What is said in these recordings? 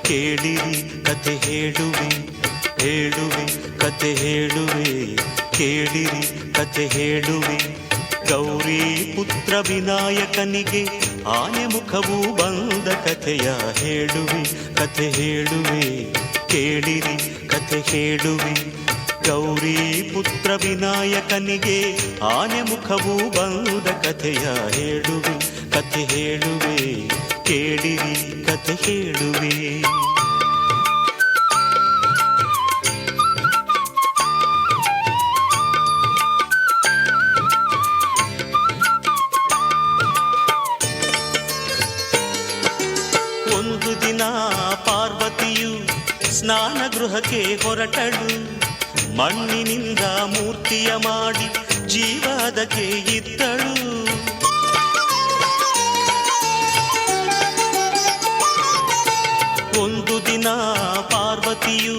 ಕೇಳಿರಿ ಕತೆ ಹೇಳುವೆ, ಹೇಳುವೆ ಕತೆ ಹೇಳುವೆ, ಕೇಳಿರಿ ಕತೆ ಹೇಳುವೆ. ಗೌರಿ ಪುತ್ರ ವಿನಾಯಕನಿಗೆ ಆನೆ ಮುಖವು ಬಂದ ಕಥೆಯ ಹೇಳುವೆ, ಕತೆ ಹೇಳುವೆ, ಕೇಳಿರಿ ಕತೆ ಹೇಳುವೆ. ಗೌರಿ ಪುತ್ರ ವಿನಾಯಕನಿಗೆ ಆನೆ ಮುಖವು ಬಂದ ಕಥೆಯ ಹೇಳುವೆ, ಕತೆ ಹೇಳುವೆ, ಕೇಳಿರಿ ಕತೆ ಹೇಳುವೆ. ಒಂದು ದಿನ ಪಾರ್ವತಿಯು ಸ್ನಾನ ಗೃಹಕ್ಕೆ ಹೊರಟಳು. ಮಣ್ಣಿನಿಂದ ಮೂರ್ತಿಯ ಮಾಡಿ ಜೀವದಕ್ಕೆ ಇದ್ದಳು. ಒಂದು ದಿನ ಪಾರ್ವತಿಯು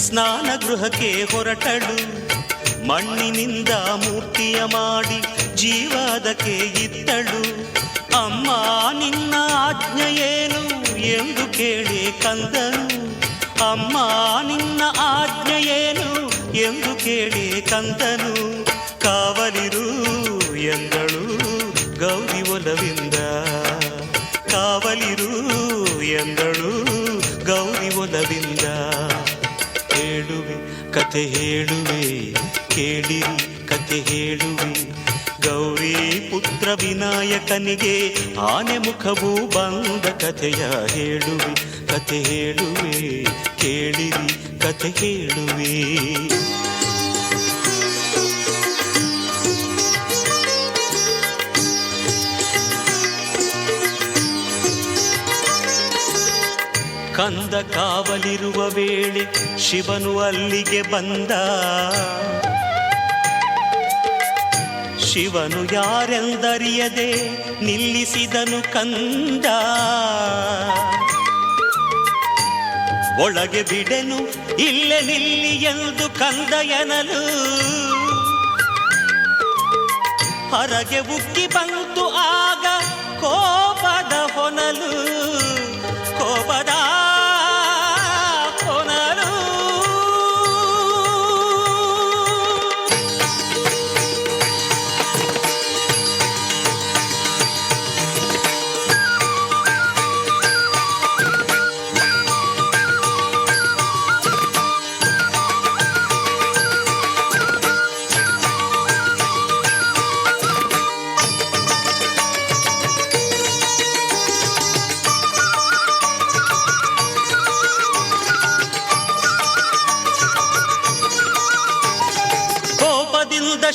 ಸ್ನಾನ ಗೃಹಕ್ಕೆ ಹೊರಟಳು. ಮಣ್ಣಿನಿಂದ ಮೂರ್ತಿಯ ಮಾಡಿ ಜೀವದಕ್ಕೆ ಇದ್ದಳು. ಅಮ್ಮ ನಿನ್ನ ಆಜ್ಞೆಯೇನು ಎಂದು ಕೇಳಿ ಕಂದನು. ಅಮ್ಮ ನಿನ್ನ ಆಜ್ಞೆಯೇನು ಎಂದು ಕೇಳಿ ಕಂದನು. ಕಾವಲಿರು ಎಂದಳು ಗೌರಿ ಒಲವಿಂದ, ಕಾವಲಿರು ಎಂದಳು ಗೌರಿ ಒಲವಿಂದ. ಹೇಳುವೆ ಕತೆ ಹೇಳುವೆ, ಕೇಳಿರಿ ಕತೆ ಹೇಳುವೆ. ಗೌರಿ ಪುತ್ರ ವಿನಾಯಕನಿಗೆ ಆನೆ ಮುಖವು ಬಂದ ಕಥೆಯ ಹೇಳುವೆ, ಕತೆ ಹೇಳುವೆ, ಕೇಳಿರಿ ಕತೆ ಹೇಳುವೆ. ಕಂದ ಕಾವಲಿರುವ ವೇಳೆ ಶಿವನು ಅಲ್ಲಿಗೆ ಬಂದ. ಶಿವನು ಯಾರೆಂದರಿಯದೆ ನಿಲ್ಲಿಸಿದನು ಕಂದ. ಒಳಗೆ ಬಿಡೆನು ಇಲ್ಲೇ ನಿಲ್ಲಿ ಎಂದು ಕಂದ ಎನ್ನಲು. ಹೊರಗೆ ಉಕ್ಕಿ ಬಂತು ಆಗ ಕೋಪದ ಹೊನಲು, ಕೋಪದ ಹೊನಲು.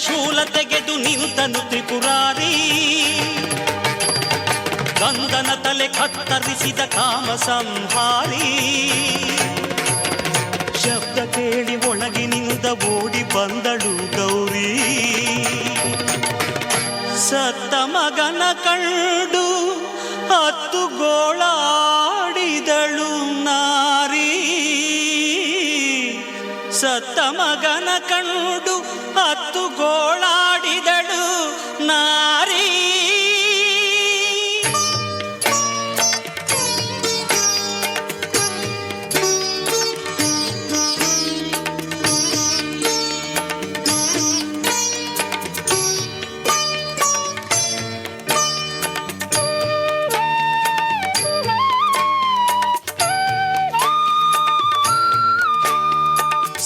ಶೂಲ ತೆಗೆದು ನಿಂತನು ತ್ರಿಪುರಾರಿ. ಕಂದನ ತಲೆ ಕತ್ತರಿಸಿದ ಕಾಮ ಸಂಹಾರಿ. ಶಬ್ದ ಕೇಳಿ ಒಳಗಿನಿಂದ ಓಡಿ ಬಂದಳು ಗೌರಿ. ಸತ್ತ ಮಗನ ಕಂಡು ಹತ್ತು ಗೋಳಾಡಿದಳು ನಾರಿ. ಸತ್ತ ಮಗನ ಕಂಡು ಹತ್ತು ಗೋಳಾಡಿದಳು ನಾರಿ.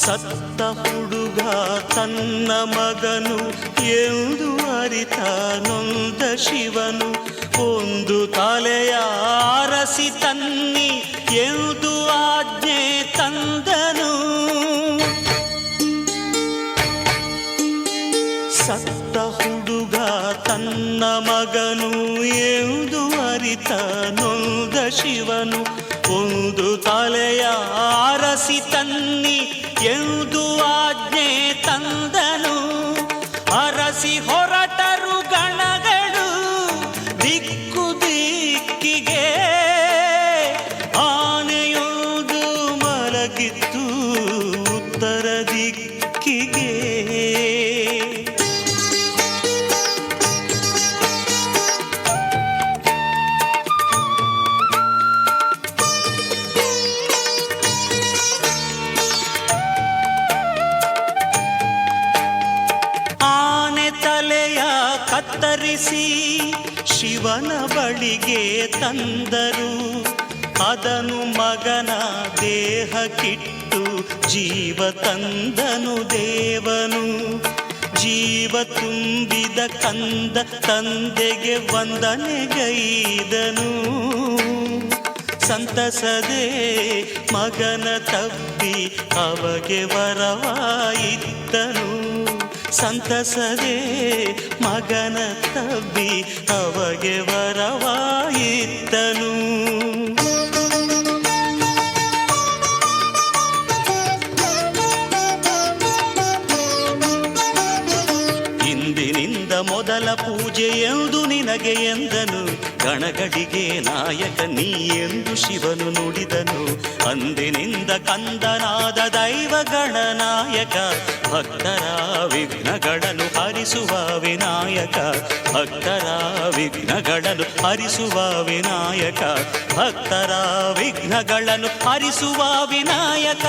ಸತ್ತ ಹುಡುಗ ತನ್ನ ಮಗನು ಎಂದು ಅರಿತ ನೊಂದ ಶಿವನು. ಒಂದು ತಲೆಯ ಅರಸಿ ತನ್ನಿ ಎಂದು ಆಜ್ಞೆ ತಂದನು. ಸತ್ತ ಹುಡುಗ ತನ್ನ ಮಗನು ಎಂದು ಅರಿತ ನೊಂದ ಶಿವನು. ಒಂದು ತಲೆಯ ಅರಸಿ ತನ್ನಿ ಎಂದು ಆಜ್ಞೆ ತಂದನು. ಅರಸಿ ಹೊರಟರು ಗಣಗಳು ದಿಕ್ಕು ದಿಕ್ಕಿಗೆ. ಆನೆಯೊಂದು ಮಲಗಿತ್ತು ಉತ್ತರ ದಿಕ್ಕಿಗೆ. ಕರೆಸಿ ಶಿವನ ಬಳಿಗೆ ತಂದರು. ಅದನು ಮಗನ ದೇಹಕ್ಕಿಟ್ಟು ಜೀವ ತಂದನು ದೇವನು. ಜೀವ ತುಂಬಿದ ಕಂದ ತಂದೆಗೆ ವಂದನೆಗೈದನು. ಸಂತಸದೆ ಮಗನ ತಬ್ಬಿ ಅವಗೆ ವರವಾಯಿತ್ತನು. ಸಂತಸದೆ ಮಗನ ತಬ್ಬಿ ಅವಗೆ ವರವಾಯಿತ್ತನು. ಇಂದಿನಿಂದ ಮೊದಲ ಪೂಜೆ ಎಂದು ನಿನಗೆ ಎಂದನು. ಗಣಗಡಿಗೆ ನಾಯಕ ನೀ ಎಂದು ಶಿವನು ನುಡಿದನು. ಅಂದಿನಿಂದ ಕಂದನಾದ ದೈವ ಗಣನಾಯಕ, ಭಕ್ತರ ವಿಘ್ನಗಳನ್ನು ಹರಿಸುವ ವಿನಾಯಕ. ಭಕ್ತರ ವಿಘ್ನಗಳನ್ನು ಹರಿಸುವ ವಿನಾಯಕ. ಭಕ್ತರ ವಿಘ್ನಗಳನ್ನು ಹರಿಸುವ ವಿನಾಯಕ.